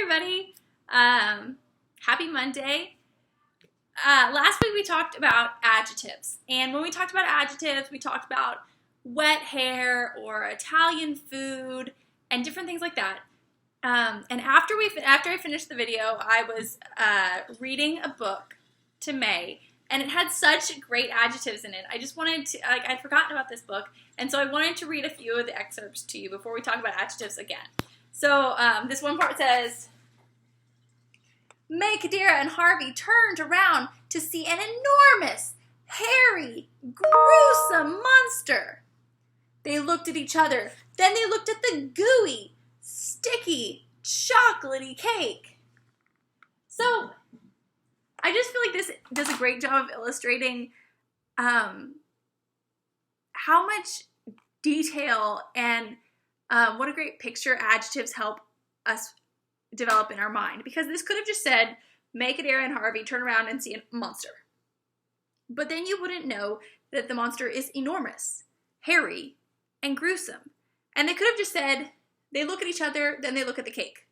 everybody. Happy Monday. Last week we talked about adjectives. And when we talked about adjectives, we talked about wet hair or Italian food and different things like that. And after I finished the video, I was reading a book to May, and it had such great adjectives in it. I just wanted to, I'd forgotten about this book, and so I wanted to read a few of the excerpts to you before we talk about adjectives again. So this one part says, May, Kadira, and Harvey turned around to see an enormous, hairy, gruesome monster. They looked at each other. Then they looked at the gooey, sticky, chocolatey cake. So I just feel like this does a great job of illustrating how much detail and what a great picture adjectives help us develop in our mind. Because this could have just said, May, Kadira, and Harvey turn around and see a monster. But then you wouldn't know that the monster is enormous, hairy, and gruesome. And they could have just said, they look at each other, then they look at the cake.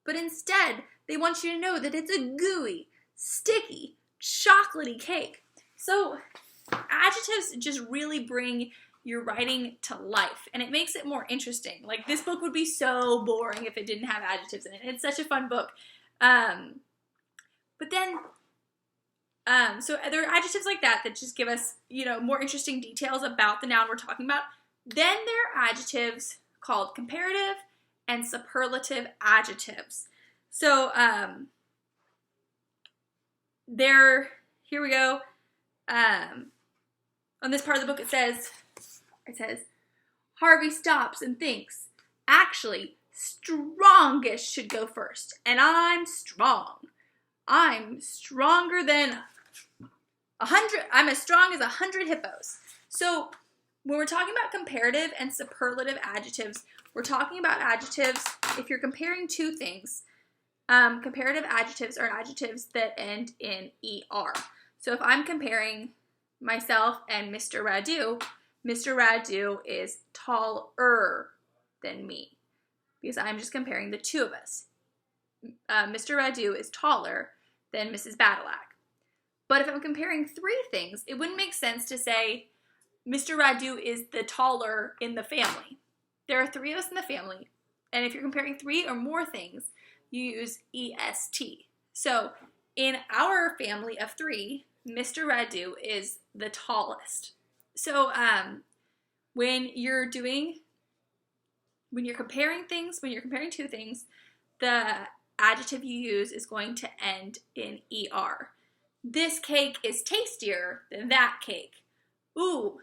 But instead, they want you to know that it's a gooey, sticky, chocolatey cake. So adjectives just really bring your writing to life, and it makes it more interesting. Like, this book would be so boring if it didn't have adjectives in it. It's such a fun book. But then, so there are adjectives like that that just give us, more interesting details about the noun we're talking about. Then there are adjectives called comparative and superlative adjectives. So, here we go. On this part of the book it says, Harvey stops and thinks, actually, strongest should go first. And I'm strong. I'm stronger than 100. I'm as strong as 100 hippos. So when we're talking about comparative and superlative adjectives, we're talking about adjectives, if you're comparing two things, comparative adjectives are adjectives that end in ER. So if I'm comparing myself and Mr. Radu is taller than me, because I'm just comparing the two of us. Mr. Radu is taller than Mrs. Badalak. But if I'm comparing three things, it wouldn't make sense to say Mr. Radu is the taller in the family. There are three of us in the family, and if you're comparing three or more things, you use EST. So in our family of three, Mr. Radu is the tallest. So when you're comparing two things, the adjective you use is going to end in ER. This cake is tastier than that cake. Ooh,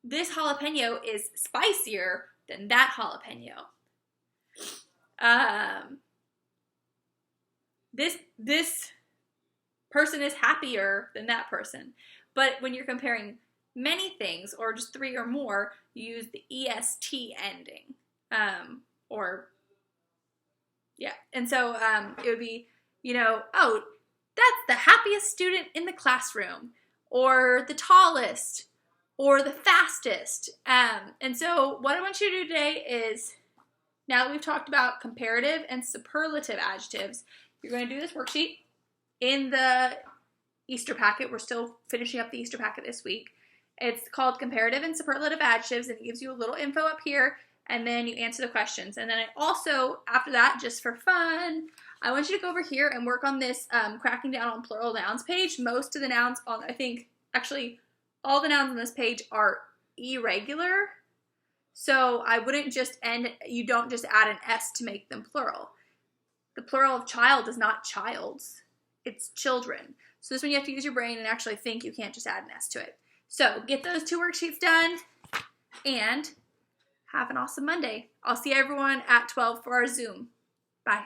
this jalapeno is spicier than that jalapeno. This person is happier than that person. But when you're comparing many things, or just three or more, you use the EST ending. And so it would be, oh, that's the happiest student in the classroom, or the tallest, or the fastest. And so what I want you to do today is, now that we've talked about comparative and superlative adjectives, you're going to do this worksheet in the Easter packet. We're still finishing up the Easter packet this week. It's called Comparative and Superlative Adjectives, and it gives you a little info up here, and then you answer the questions. And then I also, after that, just for fun, I want you to go over here and work on this cracking down on plural nouns page. Most of the nouns on, actually, all the nouns on this page are irregular. So I wouldn't just you don't just add an S to make them plural. The plural of child is not childs, it's children. So this one you have to use your brain and actually think. You can't just add an S to it. So get those two worksheets done and have an awesome Monday. I'll see everyone at 12 for our Zoom. Bye.